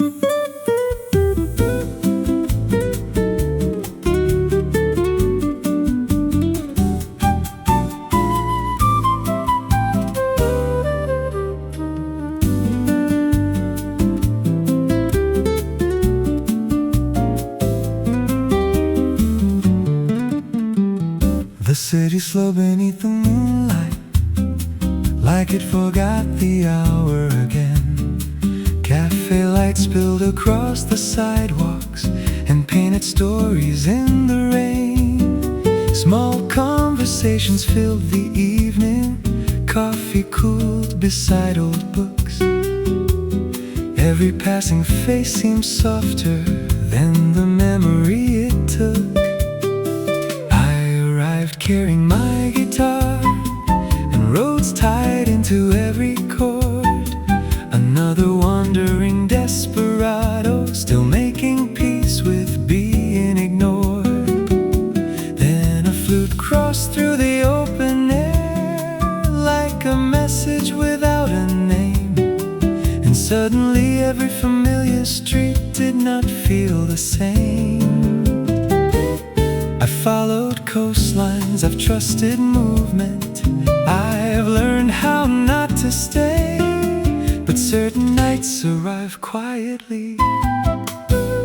The city slow beneath the moonlight, like it forgot the hour again. Cafe lights spilled across the sidewalks and painted stories in the rain. Small conversations filled the evening, coffee cooled beside old books. Every passing face seemed softer than the memory it took. Carrying my guitar and roads tied into every chord. Another wandering desperado, still making peace with being ignored. Then a flute crossed through the open air like a message without a name. And suddenly every familiar street did not feel the same. I followed coastlines, I've trusted movement, I've learned how not to stay. But certain nights arrive quietly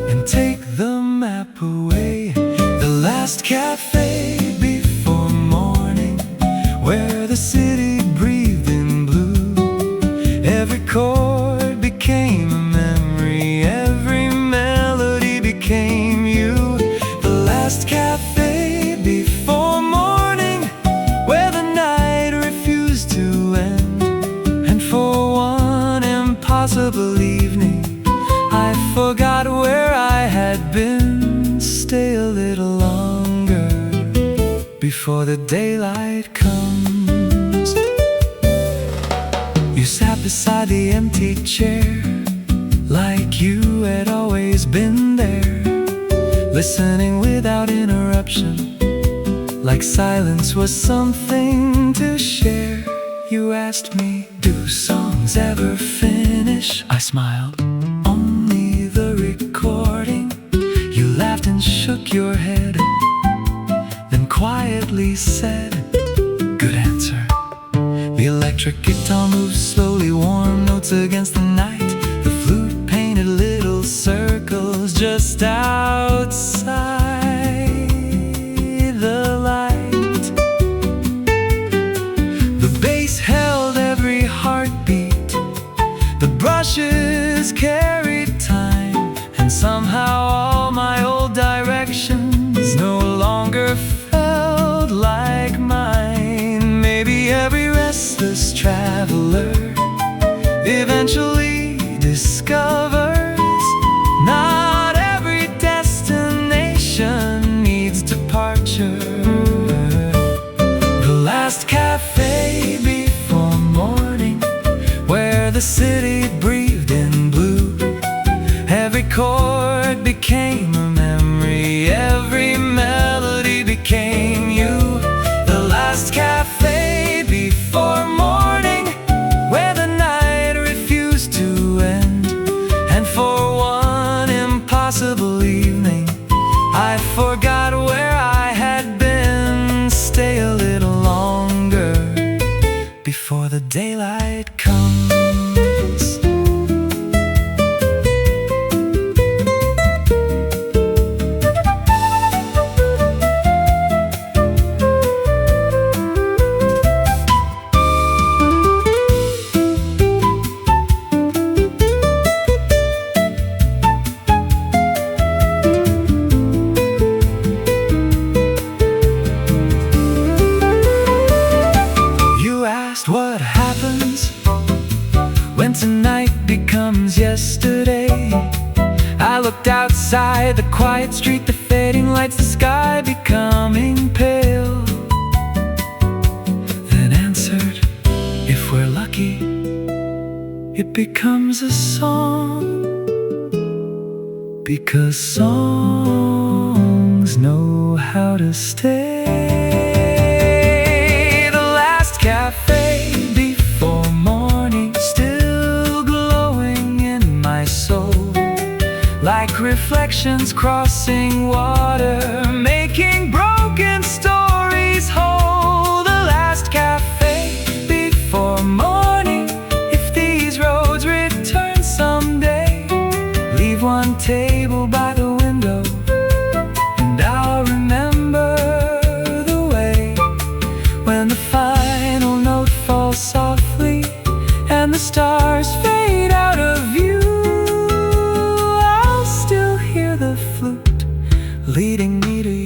and take the map away. The last cafe before morning, where the city breathed in blue. Every chord became a memory, every melody became you. The last cafe before morning, where the night refused to end. And for one impossible evening, I forgot where I had been. Stay a little longer before the daylight comes. You sat beside the empty chair, like you had always been there, listening without interruption, like silence was something to share. You asked me, do songs ever finish? I smiled, only the recording. You laughed and shook your head, then quietly said, good answer. The electric guitar moved slowly, warm notes against the night. The flute painted little circles just outside the light. The bass held every heartbeat, the brushes carried time, and somehow all my old directions no longer felt like mine. Maybe every restless traveler eventually discovers not every destination needs departure. The last cafe before morning, where the city breathed in blue. Every chord became a memory, every melody became you. The last cafe before morning, where the night refused to end. And for one impossible evening, I forgot where I had been. Stay a little longer before the daylight comes. What happens when tonight becomes yesterday? I looked outside the quiet street, the fading lights, the sky becoming pale. Then answered, if we're lucky, it becomes a song. Because songs know how to stay. The last cafe before morning, still glowing in my soul. like reflections crossing water, making broken stories whole. The last cafe before morning. If these roads return someday, leave one table by the window, and I'll remember the way when the final note falls softly and the stars fade out of view. I'll still hear the flute leading me to you.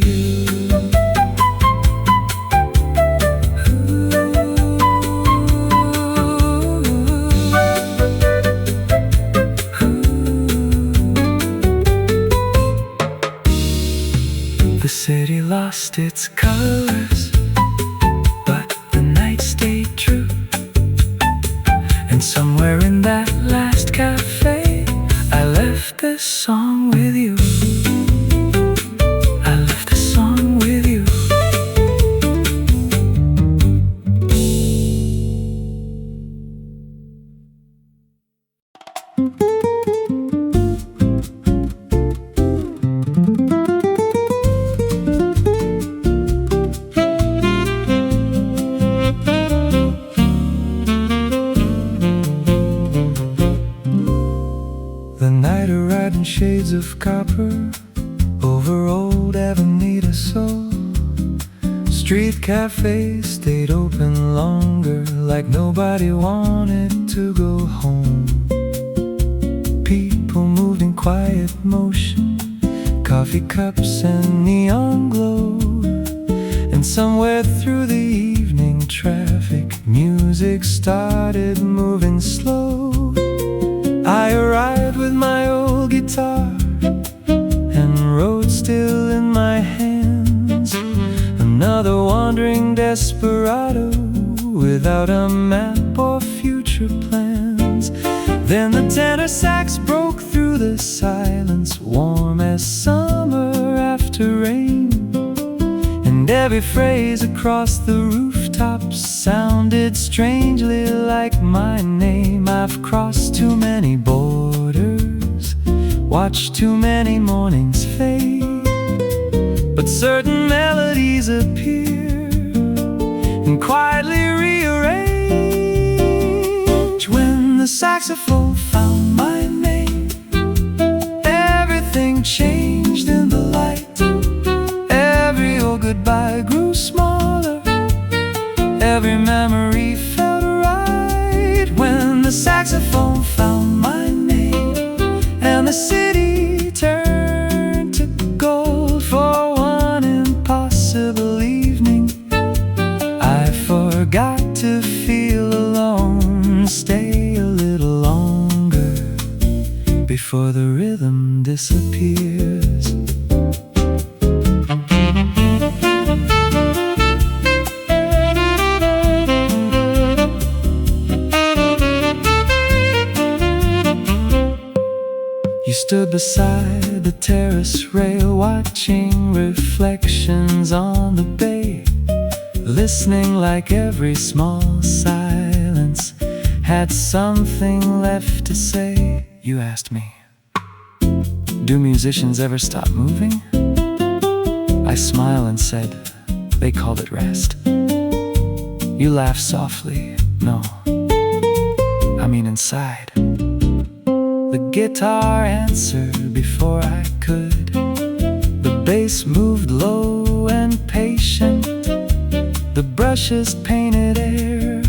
The city lost its colors, but the night stayed true. And somewhere in that last cafe, I left this song with you. I left this song with you. The night arrived in shades of copper over old Avenida Sol. Street cafes stayed open longer, like nobody wanted to go home. People moved in quiet motion, coffee cups and neon glow. And somewhere through the evening traffic, music started moving slow. I arrived with my old guitar and road still in my hands, another wandering desperado without a map or future plans. Then the tenor sax broke through the silence, warm as summer after rain. And every phrase across the rooftops sounded strangely like my name. I've crossed too many borders, watched too many mornings fade, but certain melodies appear and quietly rearrange. When the saxophone found my name, everything changed in the light. Every old goodbye grew smaller, every memory felt right. When the saxophone found my name and the city turned to gold for one impossible evening, I forgot to feel alone. Stay a little longer before the rhythm disappears. You stood beside the terrace rail, watching reflections on the bay, listening like every small silence had something left to say. You asked me, do musicians ever stop moving? I smiled and said, they called it rest. You laughed softly, no, I mean inside. The guitar answered before I could. The bass moved low and patient, the brushes painted air.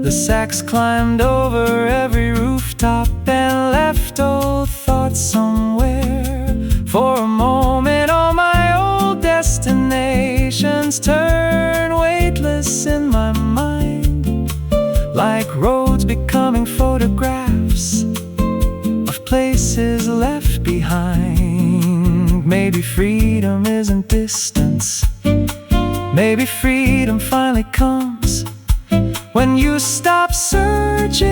The sax climbed over every rooftop and left old thoughts somewhere. For a moment all my old destinations turned weightless in my mind, like roads becoming photographs of places left behind. Maybe freedom isn't distance, maybe freedom finally comes when you stop searching.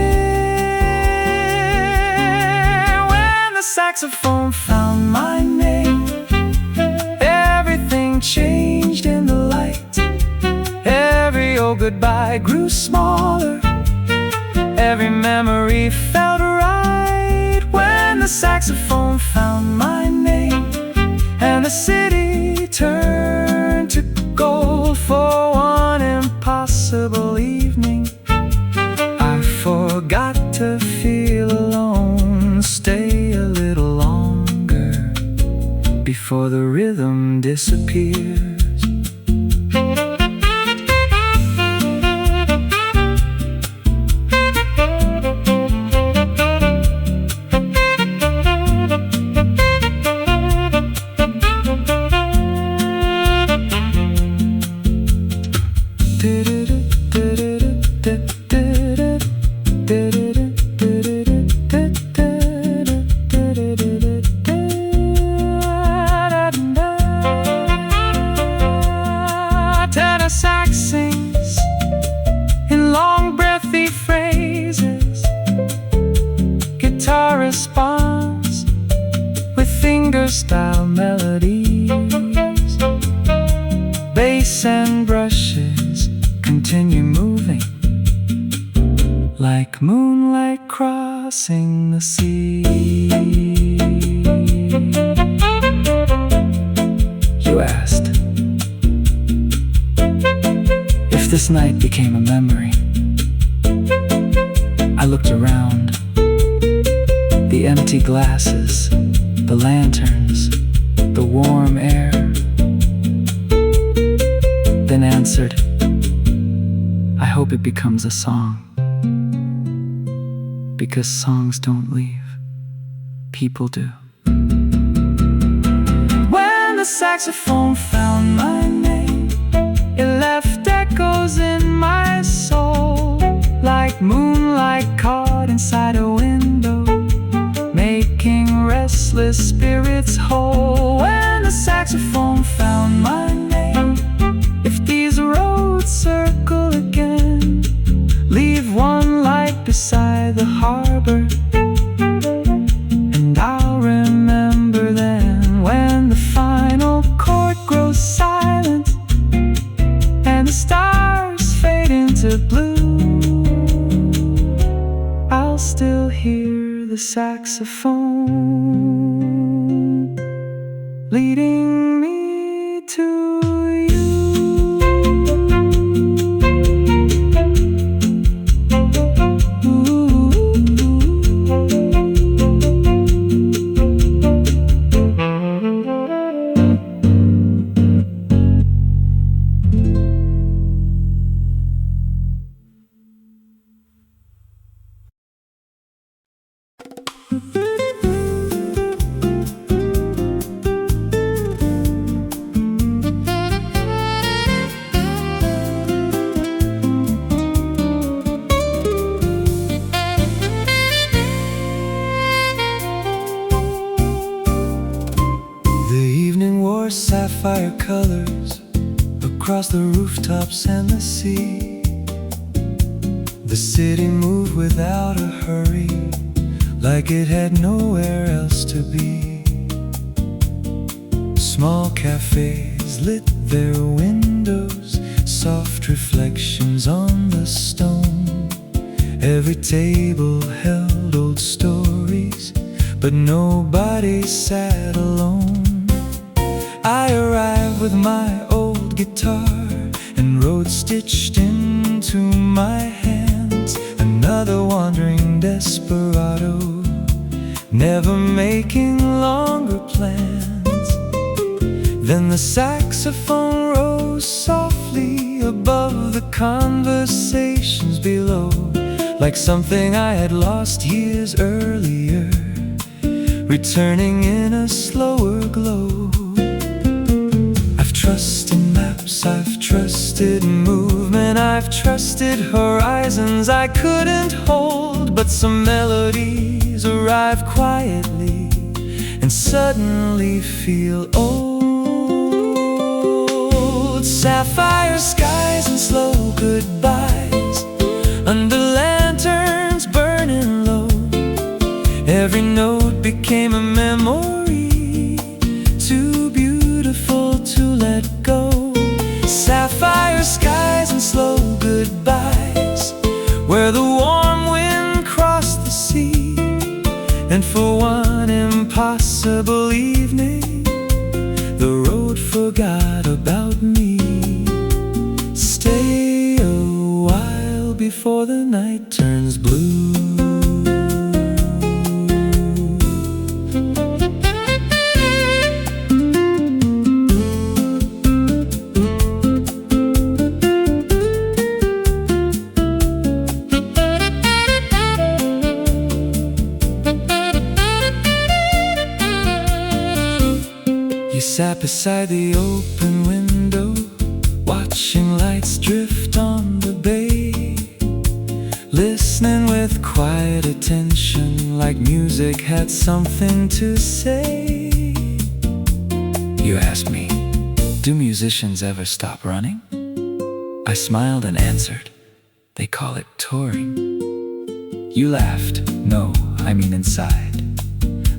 When the saxophone found my name, everything changed in the light. Every old goodbye grew smaller, every memory felt right. When the saxophone found city turned to gold for one impossible evening. I forgot to feel alone, stay a little longer before the rhythm disappears. Sax sings in long breathy phrases. Guitar responds with finger-style melodies. Bass and brushes continue moving like moonlight crossing the sea. You asked if this night became a memory. I looked around, the empty glasses, the lanterns, the warm air, then answered, I hope it becomes a song, because songs don't leave, people do. When the saxophone found my name, it left echoes in my soul, like moonlight caught inside a window, making restless spirits whole. When the saxophone found my name, if these roads circle again, leave one light beside the harbor, and I'll remember then. When the final chord grows silent and the stars fade into blue, I'll still hear the saxophone leading me to you. Sapphire colors across the rooftops and the sea. The city moved without a hurry, like it had nowhere else to be. Small cafes lit their windows, soft reflections on the stone. Every table held old stories, but nobody sat alone. I arrived with my old guitar and wrote stitched into my hands, another wandering desperado, never making longer plans. Then the saxophone rose softly above the conversations below, like something I had lost years earlier, returning in a slower glow. I've trusted maps, I've trusted movement, I've trusted horizons I couldn't hold. But some melodies arrive quietly and suddenly feel old. Sapphire skies and slow goodbyes under lanterns burning low. Every note became a memory, too beautiful to let go. Sapphire skies and slow goodbyes, where the warm wind crossed the sea. And for one impossible evening, the before the night turns blue. You sat beside the open window, watching lights drift on the bay, listening with quiet attention, like music had something to say. You asked me, do musicians ever stop running? I smiled and answered, they call it touring. You laughed, no, I mean inside.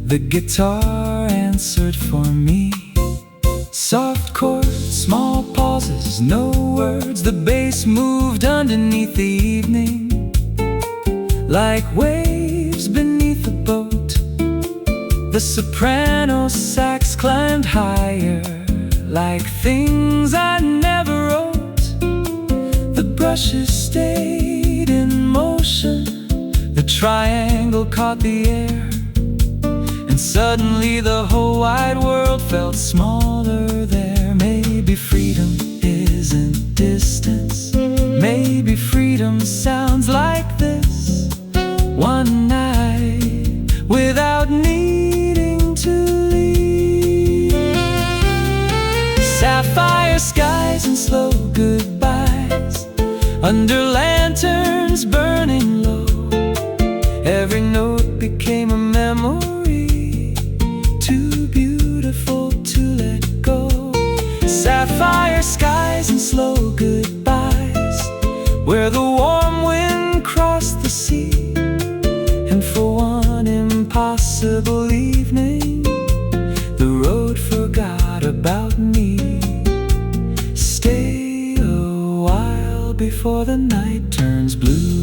The guitar answered for me. Soft chords, small pauses, no words. The bass moved underneath the evening, like waves beneath a boat. The soprano sax climbed higher, like things I never wrote. The brushes stayed in motion, the triangle caught the air, and suddenly the whole wide world felt smaller there. Maybe freedom isn't distance, maybe freedom sounds like this. One night without needing to leave. Sapphire skies and slow goodbyes, under lanterns burning low. Every note became a memory, too beautiful to let go. Sapphire skies and slow goodbyes, where the warm wind crossed the sea. And for one impossible evening, the road forgot about me. Stay a while before the night turns blue.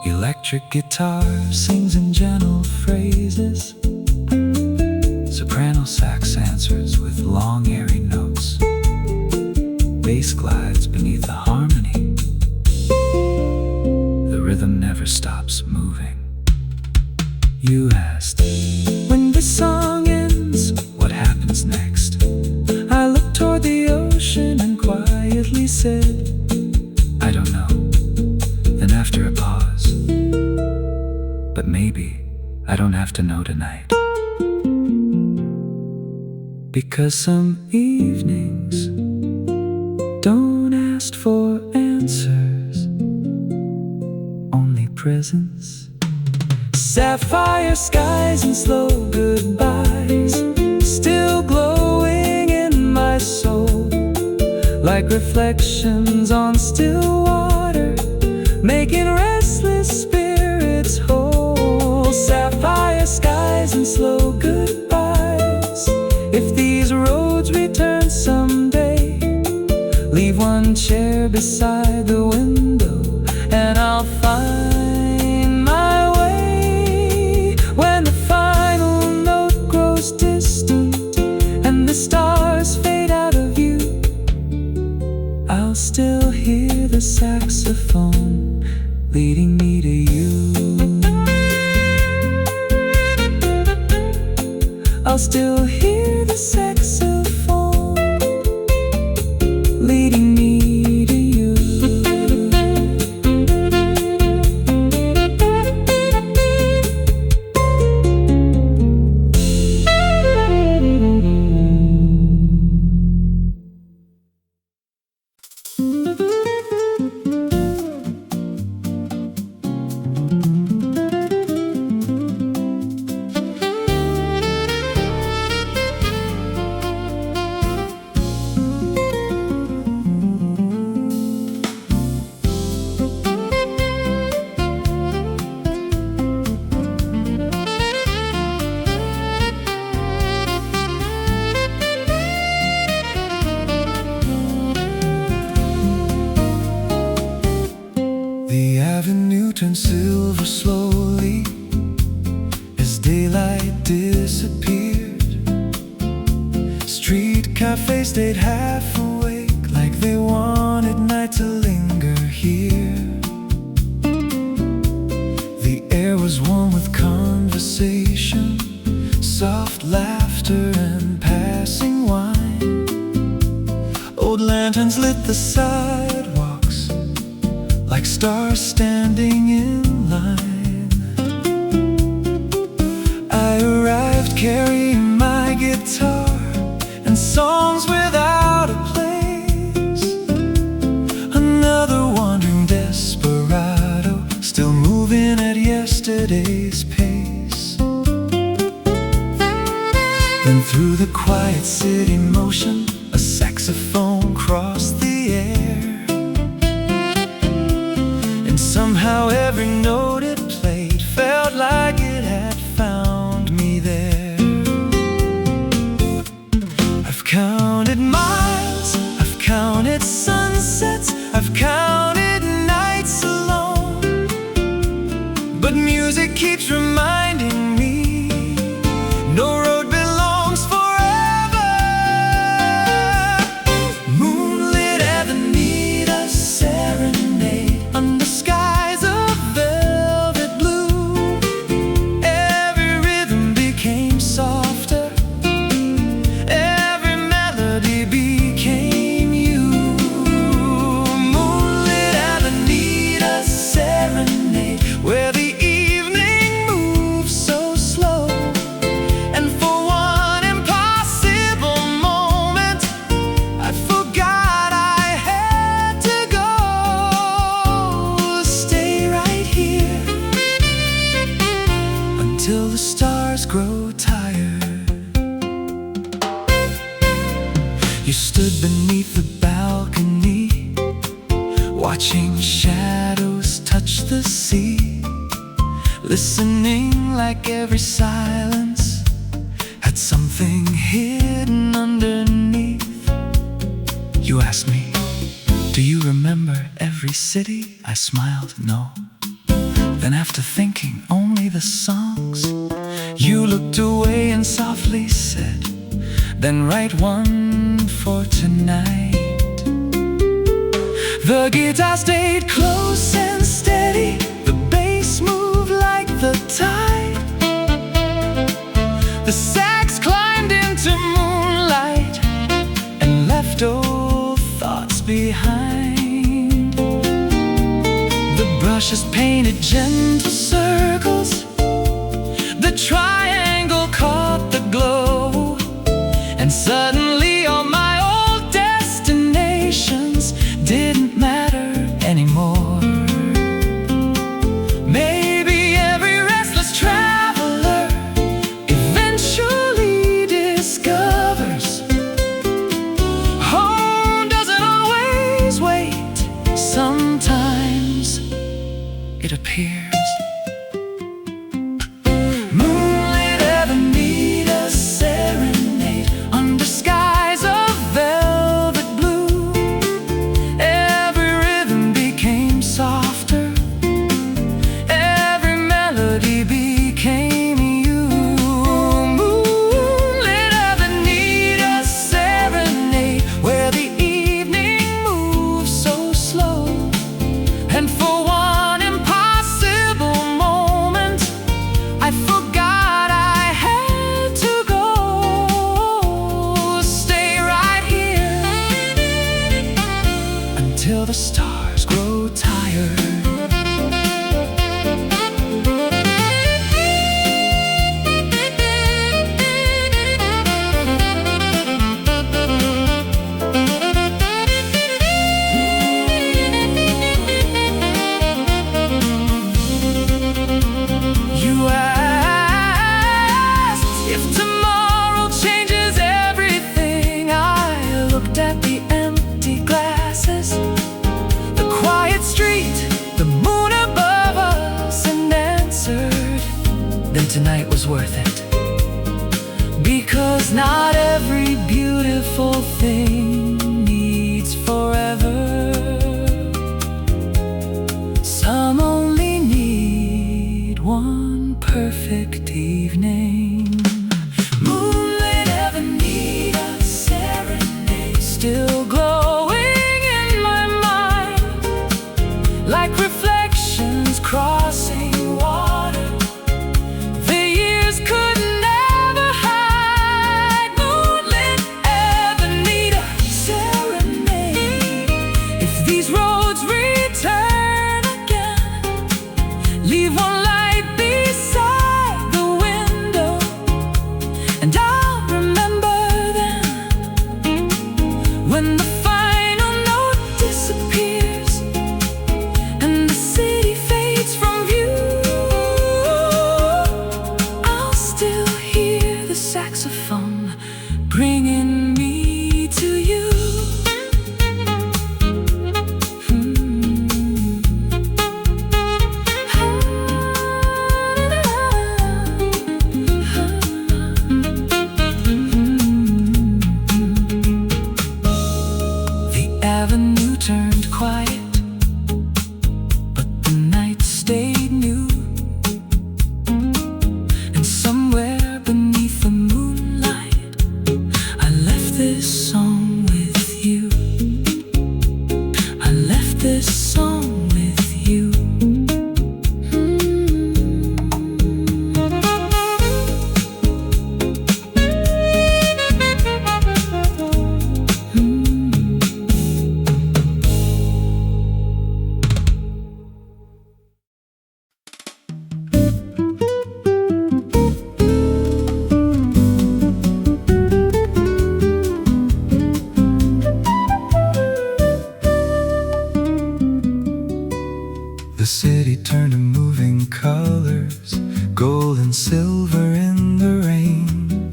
Electric guitar sings in gentle phrases, soprano sax answers with long airy notes. Bass glides beneath the harmony, the rhythm never stops moving. You asked, when the song ends, what happens next? I looked toward the ocean and quietly said, I don't know. Then after a pause, but maybe I don't have to know tonight. Because some evenings don't ask for answers, only presence. Sapphire skies and slow goodbyes, still glowing in my soul, like reflections on still water, making restless spirits whole. Sapphire skies and slow goodbyes. If these roads return someday, leave one chair beside the window, and I'll find my way. When the final note grows distant and the stars fade out of view, I'll still hear the saxophone leading me to you. I'll still hear the saxophone leading me to you. stayed half awake, like they wanted night to linger here. The air was warm with conversation, soft laughter and passing wine. Old lanterns lit the sidewalks like stars standing in line. I arrived carrying my guitar and songs without a place. Another wandering desperado, still moving at yesterday's pace. Then through the quiet city motion, a saxophone crossed the air. And somehow every note it played felt like it had found me there. I've counted miles, I've counted sunsets, I've counted nights alone, but music keeps reminding me no road belongs forever. Moonlit Avenida serenade under skies of velvet blue. Every rhythm became softer, every melody became you. Moonlit Avenida serenade, where the evening moves so slow. And for one impossible moment, I forgot I had to go. Stay right here until the stars grow tired. You stood beneath the balcony, watching shadows touch the sea, listening like every silence had something hidden underneath. You asked me, do you remember every city? I smiled, no. Then after thinking only the songs, you looked away and softly said, then write one for tonight. The guitar stayed close and steady, the bass moved like the tide. The sax climbed into moonlight and left old thoughts behind. The brushes painted gentle circles, the triangle caught the glow, and suddenly all my old destinations didn't matter anymore. Maybe every restless traveler eventually discovers home doesn't always wait. Sometimes it appears. Moonlit Avenida serenade under skies of velvet blue. Every rhythm became softer, every melody became you. Moonlit Avenida serenade, where the evening moves so slow. And for one impossible moment, I forgot I had to go. Stay right here until the stars grow tired. You asked if tomorrow changes everything. I looked at the empty glasses, the quiet street, the moon above us, and answered, then tonight was worth it. Because not every beautiful thing needs forever. Some only need one perfect evening. Moonlit Avenida serenade. Somewhere beneath the moonlight, I left this song with you. I left this song with you. The city turned to moving colors, gold and silver in the rain.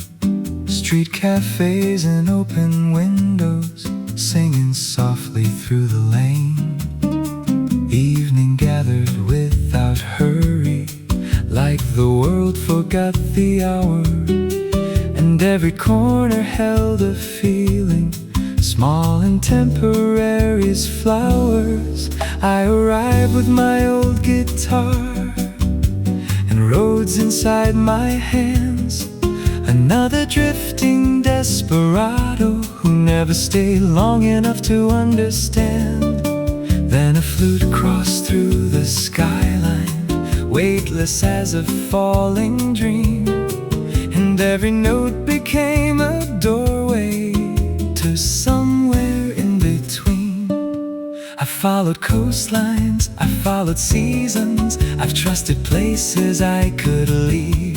Street cafes and open windows, singing softly through the lane. Evening gathered without hurry, like the world forgot the hour. And every corner held a feeling, small and temporary as flowers. I arrived with my old guitar and roads inside my hands. Another drifting desperado who never stayed long enough to understand. Then a flute crossed through the skyline, weightless as a falling dream. And every note became a doorway to somewhere in between. I followed coastlines, I followed seasons, I've trusted places I could leave.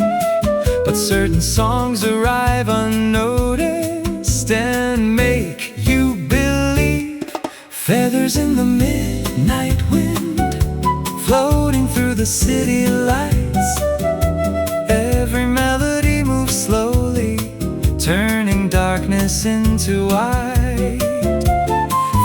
But certain songs arrive unnoticed and make you believe. Feathers in the midnight wind, floating through the city lights. Every melody moves slowly, turning darkness into white.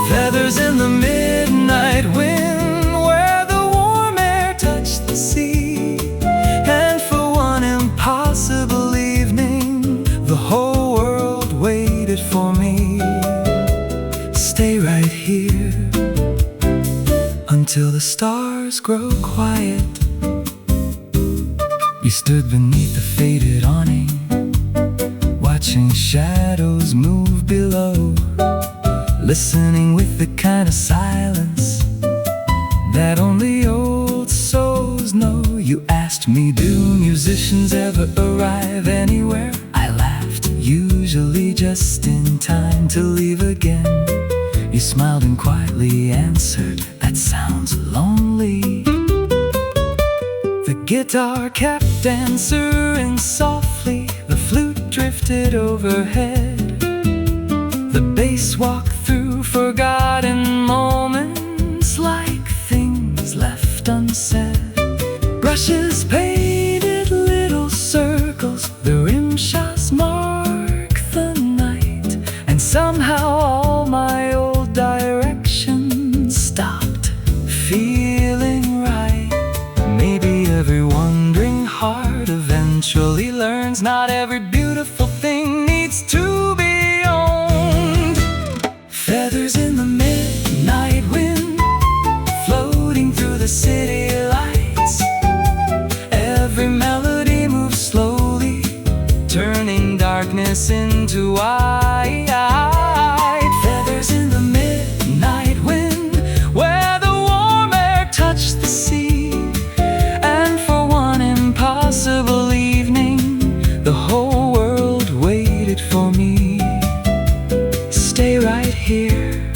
Feathers in the midnight wind, where the warm air touched the sea. And for one impossible evening, the whole world waited for me. Stay right here until the stars grow quiet. We stood beneath the faded awning, watching shadows move below, listening with the kind of silence that only old souls know. You asked me, do musicians ever arrive anywhere? I laughed, usually just in time to leave again. You smiled and quietly answered, that sounds lonely. The guitar kept answering softly, the flute drifted overhead. The bass walked through forgotten moments like things left unsaid. Brushes painted little circles, the rim shots mark the night. And somehow all my old directions stopped feeling right. Maybe every wandering heart eventually learns not every beautiful thing needs to be owned. Feathers in the midnight wind, floating through the city lights. Every melody moves slowly, turning darkness into white. Feathers in the midnight wind, where the warm air touched the sea. And for one impossible evening, the whole world waited for me. Stay right here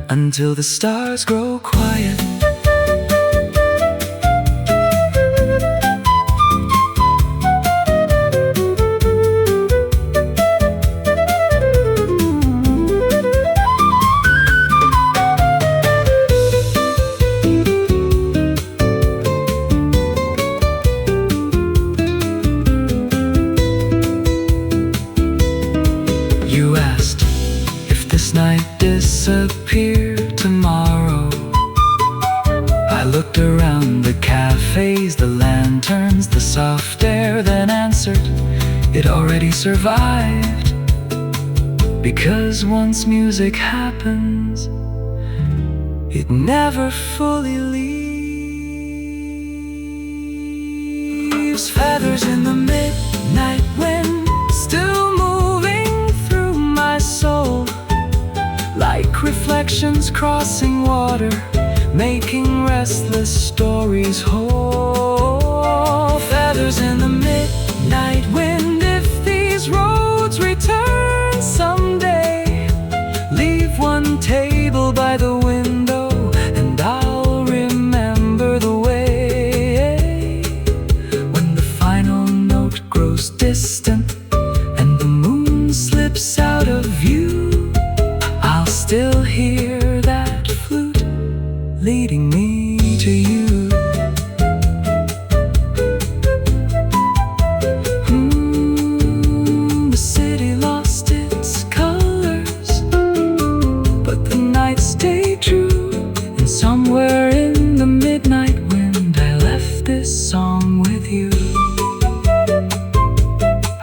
until the stars grow quiet. You asked if this night disappeared tomorrow. I looked around the cafes, the lanterns, the soft air, then answered, it already survived. Because once music happens, it never fully leaves. leaves feathers in the midnight wind, still moving through my soul, like reflections crossing water, making restless stories whole. Feathers in the midnight wind, if these roads return someday, leave one table by the window and I'll remember the way. When the final note grows distant and the moon slips out of view, I'll still hear that flute leading me to you. The city lost its colors, but the night stayed true. And somewhere in the midnight wind, I left this song with you.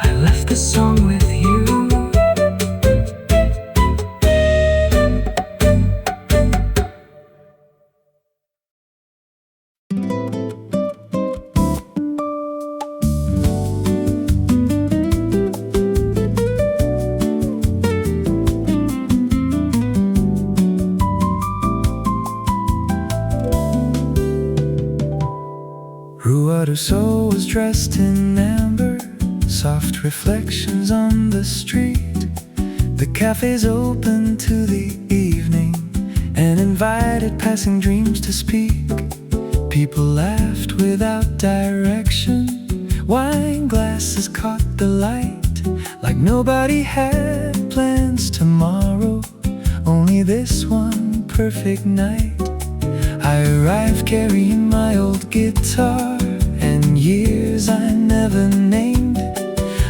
I left this song with you. Rua do Sol was dressed in amber, soft reflections on the street. The cafe's open to the evening and invited passing dreams to speak. People laughed without direction, wine glasses caught the light, like nobody had plans tomorrow, only this one perfect night. I arrived carrying my old guitar and years I never named,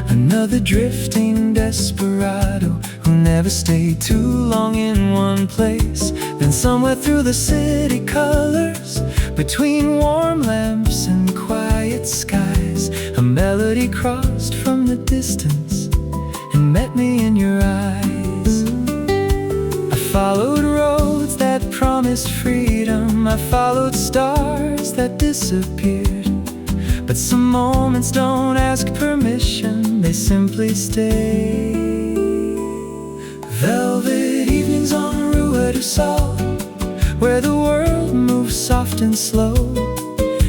another drifting desperado who never stayed too long in one place. Then somewhere through the city colors, between warm lamps and quiet skies, a melody crossed from the distance and met me in your eyes. I followed roads that promised freedom, I followed stars that disappeared, but some moments don't ask permission, they simply stay. Velvet evenings on Rua do Sol, where the world moves soft and slow.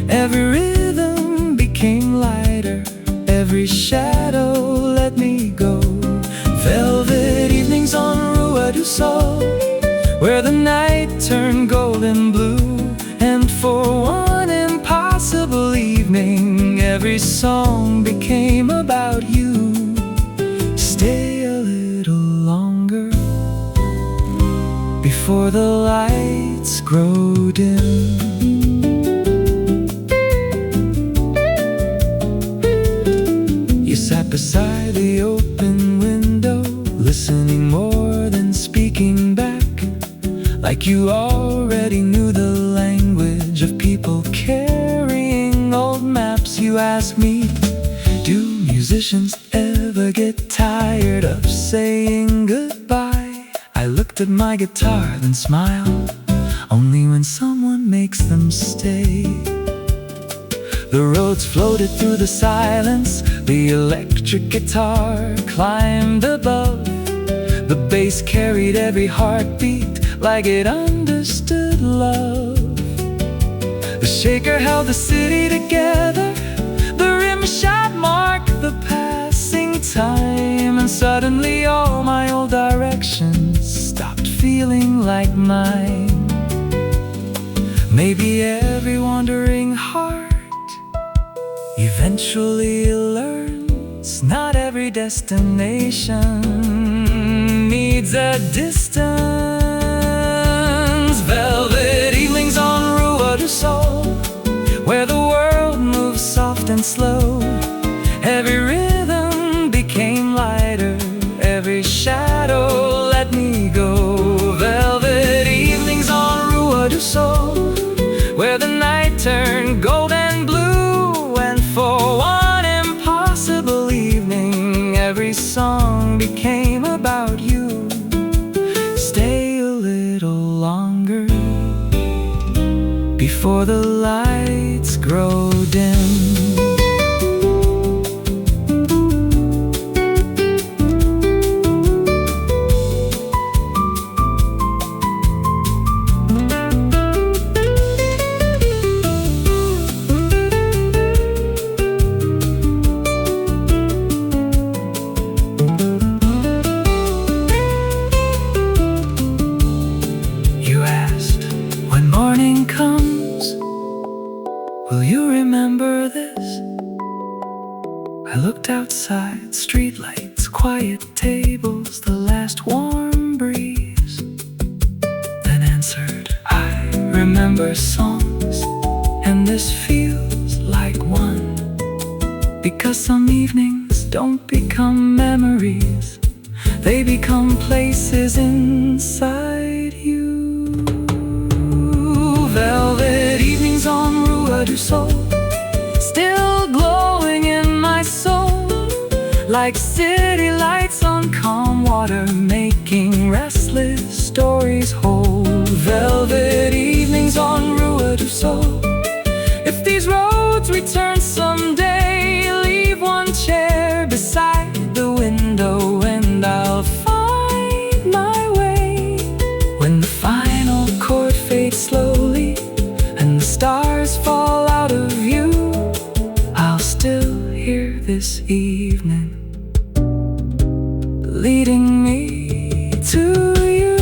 Every rhythm became lighter, every shadow let me go. Velvet evenings on Rua do Sol, where the night turned golden blue. And for one impossible evening, every song became about you. Stay a little longer before the lights grow dim. You sat beside the open window, listening more than speaking back, like you already knew the language of people carrying old maps. You asked me, do musicians ever get tired of saying goodbye? I looked at my guitar, then smiled, only when someone makes them stay. The roads floated through the silence, the electric guitar climbed above. The bass carried every heartbeat like it understood love. The shaker held the city together, the rim shot marked the passing time. And suddenly all my old directions stopped feeling like mine. Maybe every wandering heart eventually learns not every destination needs a distance. Velvet evenings on Rua do Sol, where the world moves soft and slow. Every rhythm became lighter, every shadow let me go. Velvet evenings on Rua do Sol, where the night turned gold and blue. And for one impossible evening, every song became about you. Stay a little longer before the lights grow dim. I looked outside, streetlights, quiet tables, the last warm breeze. Then answered, I remember songs, and this feels like one. Because some evenings don't become memories, they become places inside you. Velvet evenings on Rua du Sol, still glowing in my soul, like city lights on calm water, making restless stories whole. Velvet evenings on Rua du Sol. If these roads return someday, leave one chair beside the window and I'll find my way. When the final chord fades slowly and the stars fall out of view, I'll still hear this evening leading me to you.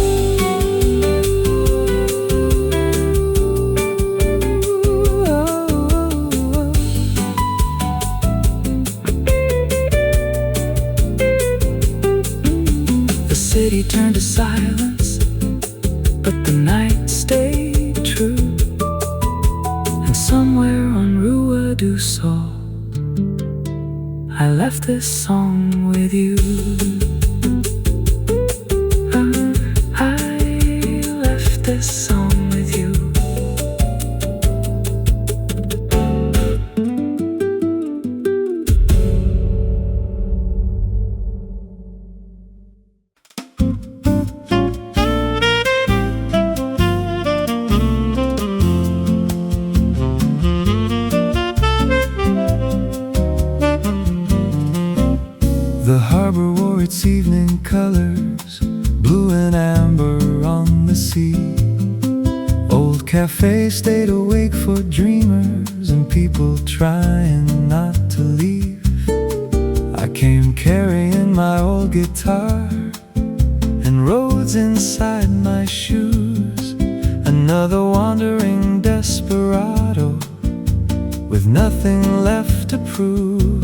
The city turned to silence, but the night stayed true. And somewhere on Rua du Sol, I left this song with you. I left this song with you. The harbor wore its evening colors, blue and amber on the sea. Old Café stayed awake for dreamers and people trying not to leave. I came carrying my old guitar and roads inside my shoes. Another wandering desperado with nothing left to prove.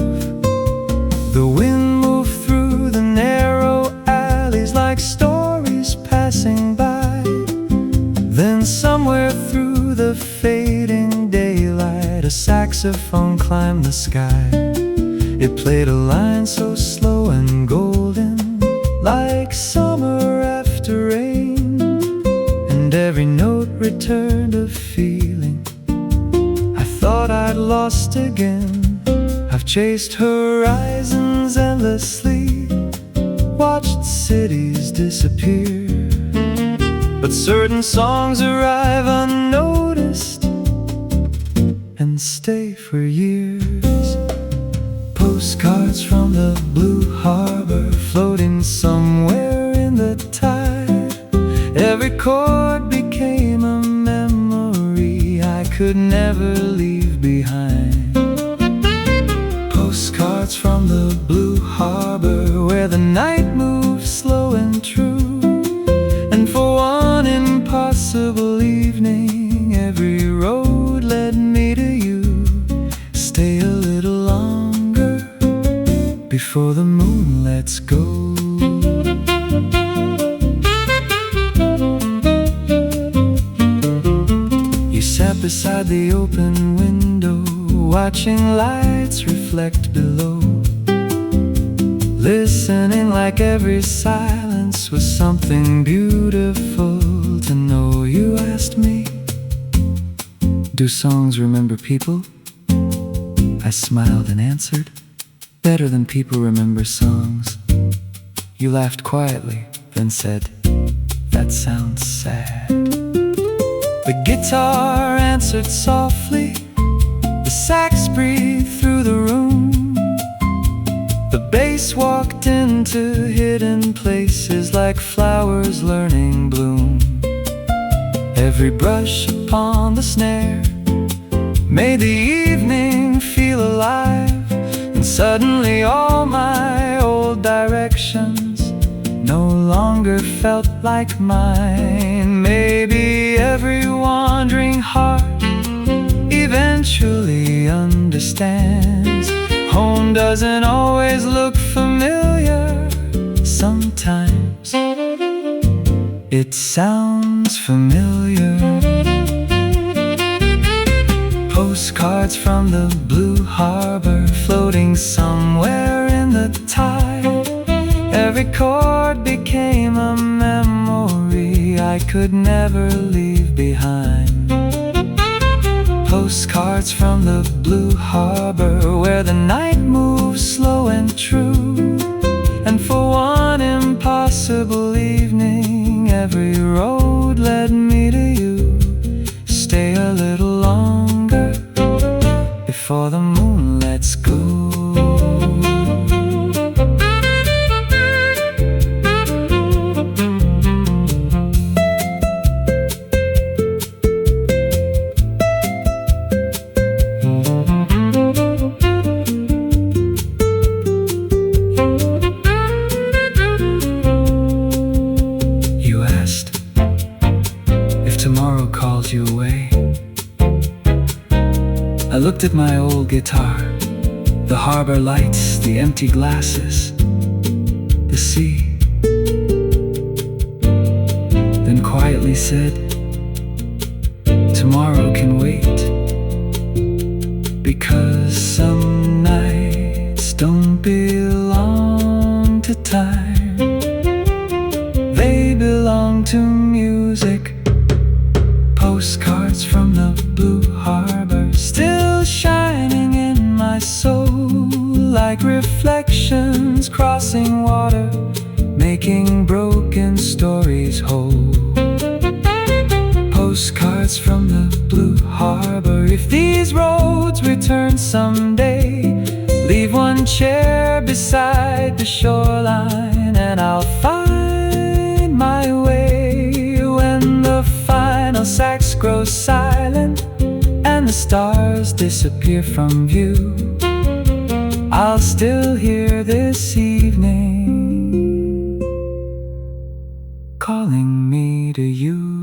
The wind moved through the narrow alleys like stories passing by. Then somewhere through the fading daylight, a saxophone climbed the sky. It played a line so slow and golden, like summer after rain. And every note returned a feeling I thought I'd lost again. I've chased horizons endlessly, watched cities disappear, but certain songs arrive unnoticed and stay for years. Postcards from the blue harbor, floating somewhere in the tide. Every chord became a memory I could never leave behind. Postcards from the blue harbor, where the night moves slow and true. And for one impossible evening, every road led me to you. Stay a little longer before the moon lets go. You sat beside the open window, watching lights reflect below, listening like every silence was something beautiful to know. You asked me, do songs remember people? I smiled and answered, better than people remember songs. You laughed quietly, then said, that sounds sad. The guitar answered softly, the sax breathed through the room. The bass walked into hidden places like flowers learning bloom. Every brush upon the snare made the evening feel alive. And suddenly all my old directions no longer felt like mine. Maybe every wandering heart eventually understands. Home doesn't always look familiar. Sometimes it sounds familiar. Postcards from the blue harbor, floating somewhere in the tide. Every chord became a memory I could never leave behind. Postcards from the blue harbor, where the night moves slow and true. And for one impossible evening, every road led me to you. Stay a little longer before the moon lets go. You away. I looked at my old guitar, the harbor lights, the empty glasses, the sea. Then quietly said, tomorrow can wait, because some nights don't belong to time. They belong to music. Postcards from the blue harbor, still shining in my soul, like reflections crossing water, making broken stories whole. Postcards from the blue harbor, if these roads return someday, leave one chair beside the shoreline, and I'll find my way when the final sax grows silent and the stars disappear from view. I'll still hear this evening calling me to you.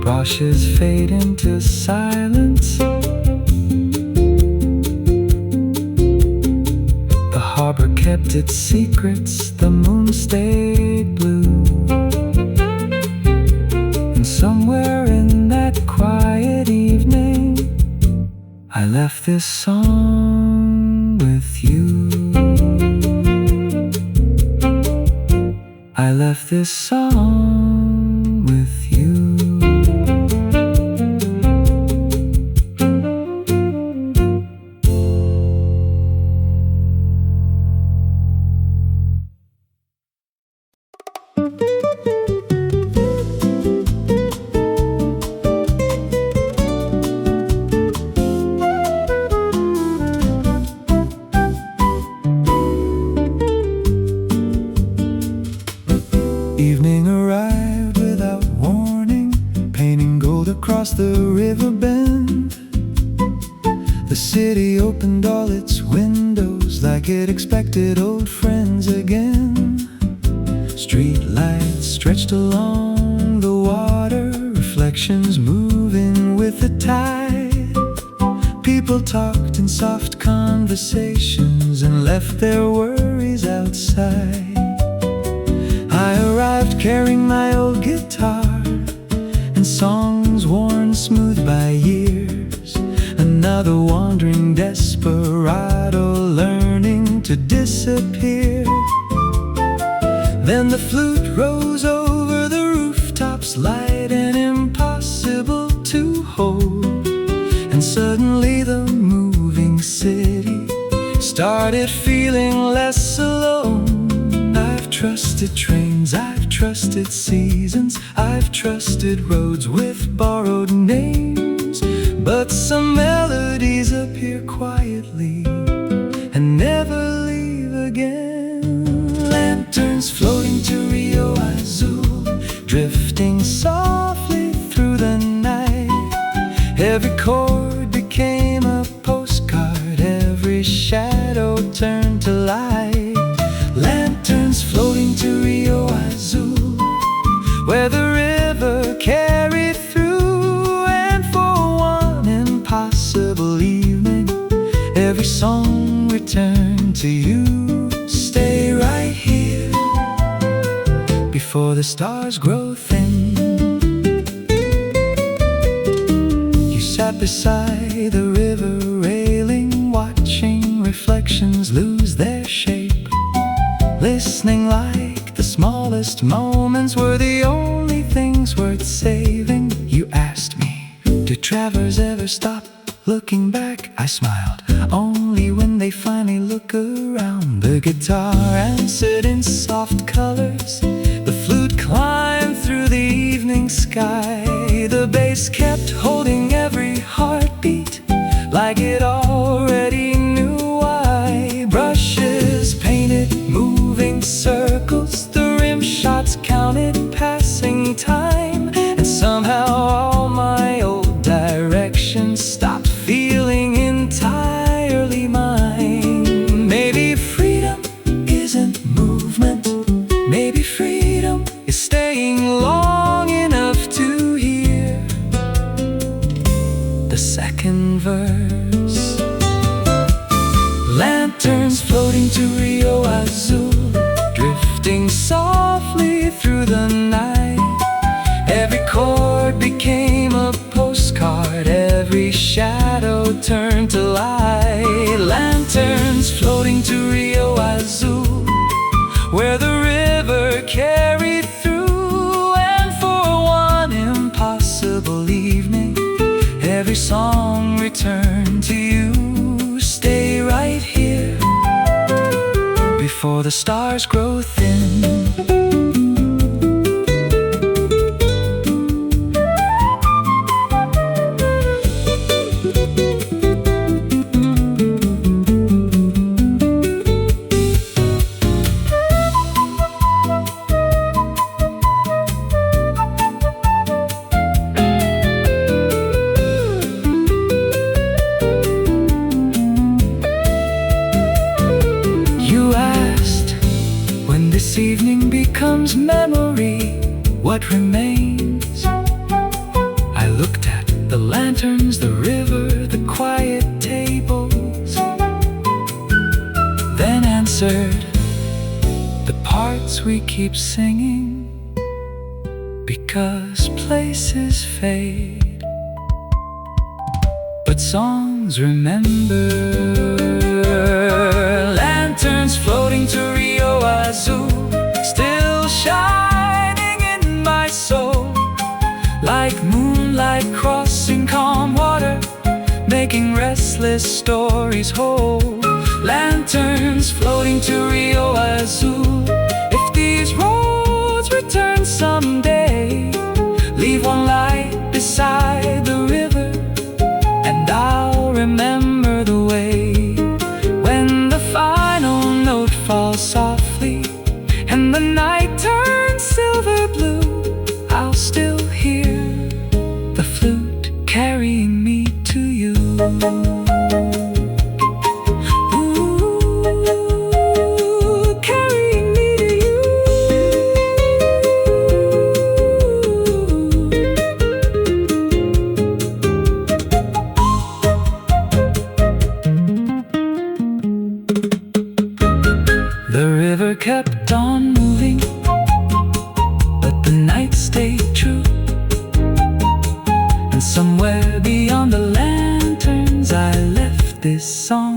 Brushes fade into silence. The harbor kept its secrets, the moon stayed blue. And somewhere in that quiet evening, I left this song with you. I left this song with you. Evening arrived without warning, painting gold across the river bend. The city opened all its windows like it expected old friends again. Street lights stretched along the water, reflections moving with the tide. People talked in soft conversations and left their worries outside. I arrived carrying my old guitar and songs worn smooth by years. Another wandering desperado learning to disappear. Then the flute rose over the rooftops, light and impossible to hold. And suddenly the moving city started feeling less alone. I've trusted trains, I've trusted seasons, I've trusted roads with borrowed names. But some melodies appear quietly and never leave again. Lanterns floating to Rio Azul, drifting softly through the night. Every chord became a postcard, every shadow turned to light. Lanterns floating to Rio Azul, where the river carried through. And for one impossible evening, every song returned to you. Stay right here before the stars grow thin. You sat beside the river railing, watching reflections lose their shape, listening like the smallest moments were the only things worth saving. You asked me, do travelers ever stop looking back? I smiled, only when they finally look around. The guitar answered in soft colors, the flute climbed through the evening sky. The bass kept holding every heartbeat, like it already knew why. Brushes painted moving circles, the rim shots counted passing time. And somehow all my old directions stopped feeling entirely mine. Maybe freedom isn't movement, maybe freedom is staying long enough to hear the second verse. Lanterns floating to Rio Azul, drifting softly through the night. Every chord became a postcard, every shadow turned to light. Lanterns floating to Rio Azul, where the river carried through. And for one impossible evening, every song returned to you. Stay right here before the stars grow thin. This evening becomes memory, what remains? I looked at the lanterns, the river, the quiet tables, then answered, the parts we keep singing, because places fade, but songs remember. Lanterns floating to Rio Azul, still shining in my soul, like moonlight crossing calm water, making restless stories whole. Lanterns floating to Rio Azul, if these roads return someday, leave one light beside the river, and I'll remember the way. When the final note falls softly and the night turns silver blue, I'll still hear the flute carrying me to you. Ooh, carrying me to you. The river kept on moving, but the night stayed true. And somewhere beyond the lanterns, I left this song.